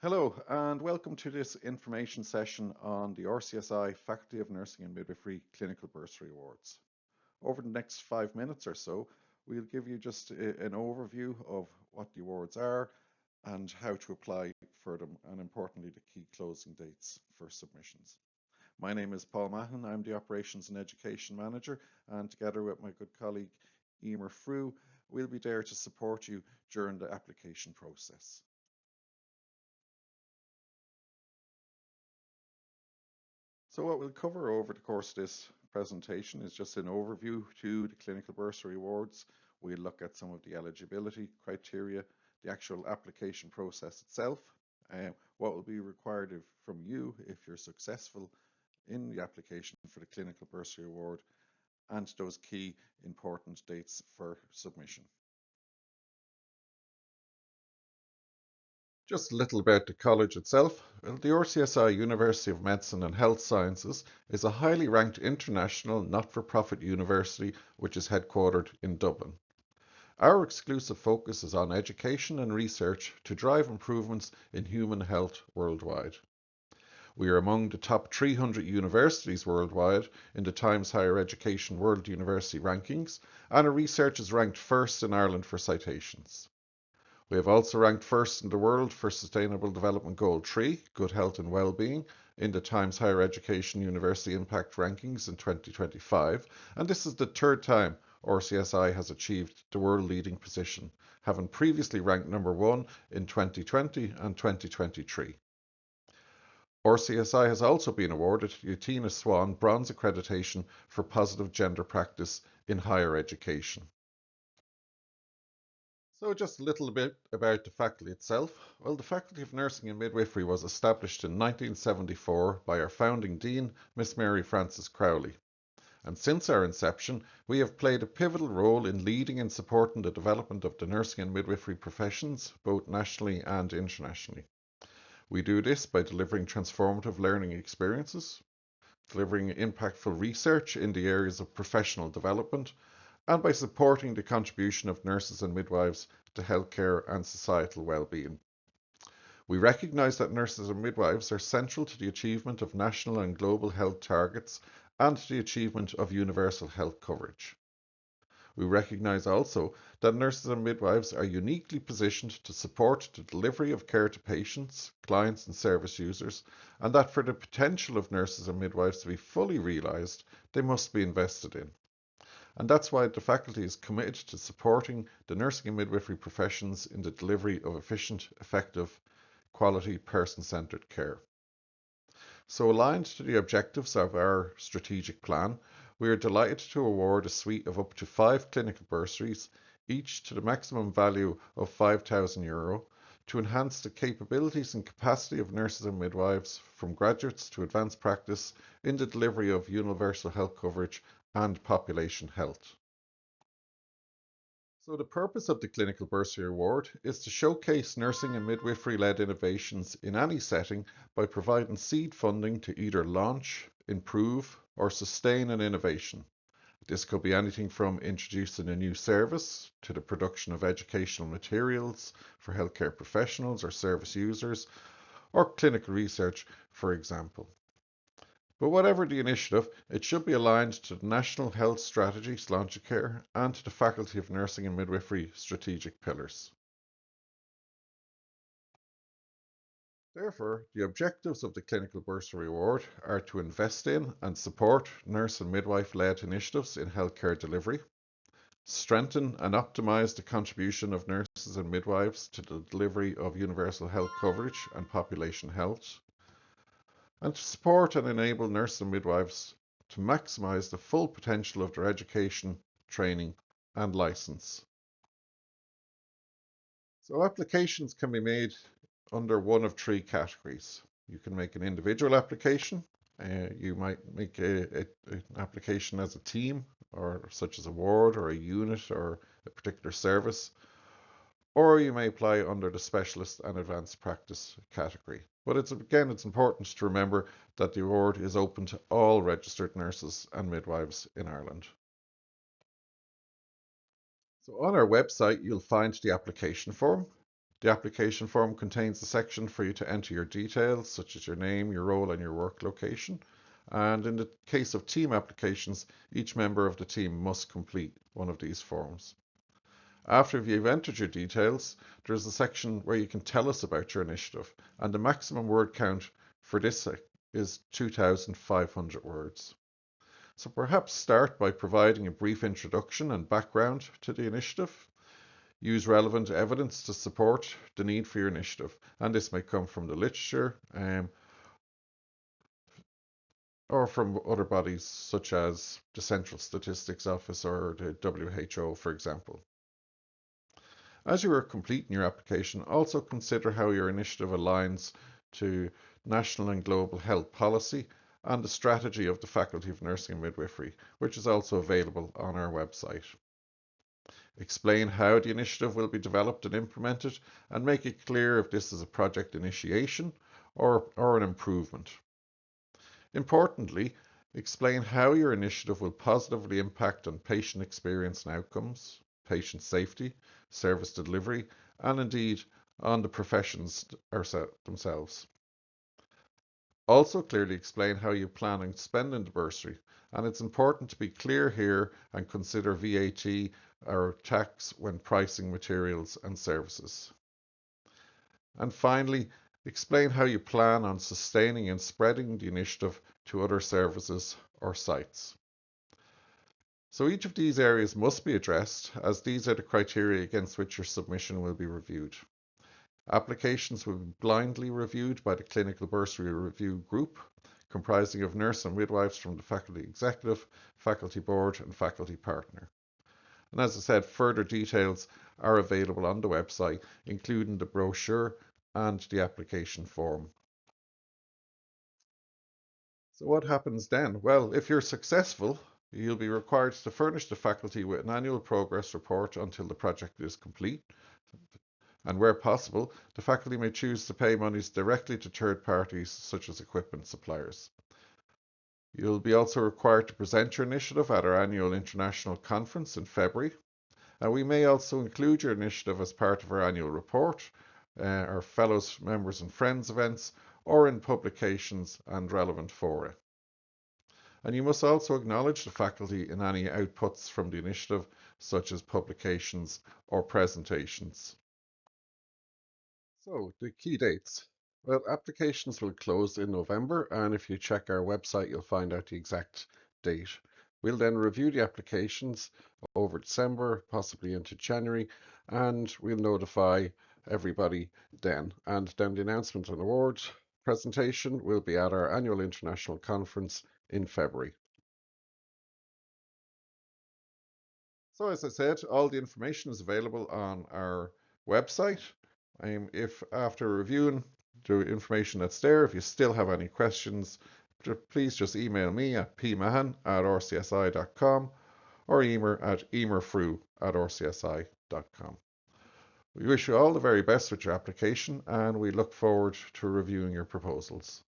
Hello and welcome to this information session on the RCSI Faculty of Nursing and Midwifery Clinical Bursary Awards. Over the next 5 minutes or so, we'll give you just an overview of what the awards are and how to apply for them, and importantly, the key closing dates for submissions. My name is Paul Mahon. I'm the Operations and Education Manager, and together with my good colleague Emer Frew, we'll be there to support you during the application process. So what we'll cover over the course of this presentation is just an overview to the Clinical Bursary Awards. We'll look at some of the eligibility criteria, the actual application process itself, what will be required from you if you're successful in the application for the Clinical Bursary Award, and those key important dates for submission. Just a little about the college itself. Well, the RCSI University of Medicine and Health Sciences is a highly ranked international not-for-profit university which is headquartered in Dublin. Our exclusive focus is on education and research to drive improvements in human health worldwide. We are among the top 300 universities worldwide in the Times Higher Education World University Rankings, and our research is ranked first in Ireland for citations. We have also ranked first in the world for Sustainable Development Goal 3, Good Health and Wellbeing, in the Times Higher Education University Impact Rankings in 2025, and this is the third time RCSI has achieved the world-leading position, having previously ranked number 1 in 2020 and 2023. RCSI has also been awarded the Athena Swan Bronze Accreditation for Positive Gender Practice in Higher Education. So just a little bit about the faculty itself. Well, the Faculty of Nursing and Midwifery was established in 1974 by our founding dean, Miss Mary Frances Crowley. And since our inception, we have played a pivotal role in leading and supporting the development of the nursing and midwifery professions, both nationally and internationally. We do this by delivering transformative learning experiences, delivering impactful research in the areas of professional development, and by supporting the contribution of nurses and midwives to healthcare and societal well-being. We recognise that nurses and midwives are central to the achievement of national and global health targets and to the achievement of universal health coverage. We recognise also that nurses and midwives are uniquely positioned to support the delivery of care to patients, clients and service users, and that for the potential of nurses and midwives to be fully realised, they must be invested in. And that's why the faculty is committed to supporting the nursing and midwifery professions in the delivery of efficient, effective, quality, person-centred care. So aligned to the objectives of our strategic plan, we are delighted to award a suite of up to 5 clinical bursaries, each to the maximum value of €5,000, to enhance the capabilities and capacity of nurses and midwives from graduates to advanced practice in the delivery of universal health coverage and population health. So the purpose of the Clinical Bursary Award is to showcase nursing and midwifery-led innovations in any setting by providing seed funding to either launch, improve, or sustain an innovation. This could be anything from introducing a new service to the production of educational materials for healthcare professionals or service users, or clinical research, for example. But whatever the initiative, it should be aligned to the National Health Strategy Sláintecare and to the Faculty of Nursing and Midwifery strategic pillars. Therefore, the objectives of the Clinical Bursary Award are to invest in and support nurse and midwife-led initiatives in healthcare delivery, strengthen and optimise the contribution of nurses and midwives to the delivery of universal health coverage and population health, and to support and enable nurses and midwives to maximise the full potential of their education, training and licence. So applications can be made under one of 3 categories. You can make an individual application, you might make an application as a team, or such as a ward or a unit or a particular service, or you may apply under the specialist and advanced practice category. But it's important to remember that the award is open to all registered nurses and midwives in Ireland. So on our website, you'll find the application form. The application form contains a section for you to enter your details, such as your name, your role, and your work location. And in the case of team applications, each member of the team must complete one of these forms. After you've entered your details, there's a section where you can tell us about your initiative, and the maximum word count for this is 2,500 words. So perhaps start by providing a brief introduction and background to the initiative. Use relevant evidence to support the need for your initiative, and this may come from the literature or from other bodies such as the Central Statistics Office or the WHO, for example. As you are completing your application, also consider how your initiative aligns to national and global health policy and the strategy of the Faculty of Nursing and Midwifery, which is also available on our website. Explain how the initiative will be developed and implemented, and make it clear if this is a project initiation or an improvement. Importantly, explain how your initiative will positively impact on patient experience and outcomes, patient safety, service delivery, and indeed on the professions themselves. Also clearly explain how you plan on spending the bursary, and it's important to be clear here and consider VAT or tax when pricing materials and services. And finally, explain how you plan on sustaining and spreading the initiative to other services or sites. So each of these areas must be addressed, as these are the criteria against which your submission will be reviewed. Applications will be blindly reviewed by the Clinical Bursary Review Group, comprising of nurse and midwives from the Faculty Executive, Faculty Board and Faculty Partner. And as I said, further details are available on the website, including the brochure and the application form. So what happens then? Well, if you're successful, you'll be required to furnish the faculty with an annual progress report until the project is complete. And where possible, the faculty may choose to pay monies directly to third parties, such as equipment suppliers. You'll be also required to present your initiative at our annual international conference in February. And we may also include your initiative as part of our annual report, our Fellows, Members and Friends events, or in publications and relevant fora. And you must also acknowledge the faculty in any outputs from the initiative, such as publications or presentations. So, the key dates. Well, applications will close in November, and if you check our website, you'll find out the exact date. We'll then review the applications over December, possibly into January, and we'll notify everybody then. And then the announcement and awards presentation will be at our annual international conference in February. So as I said, all the information is available on our website. If after reviewing the information that's there, if you still have any questions, please just email me at pmahan@rcsi.com or emer@emerfru@rcsi.com. We wish you all the very best with your application, and we look forward to reviewing your proposals.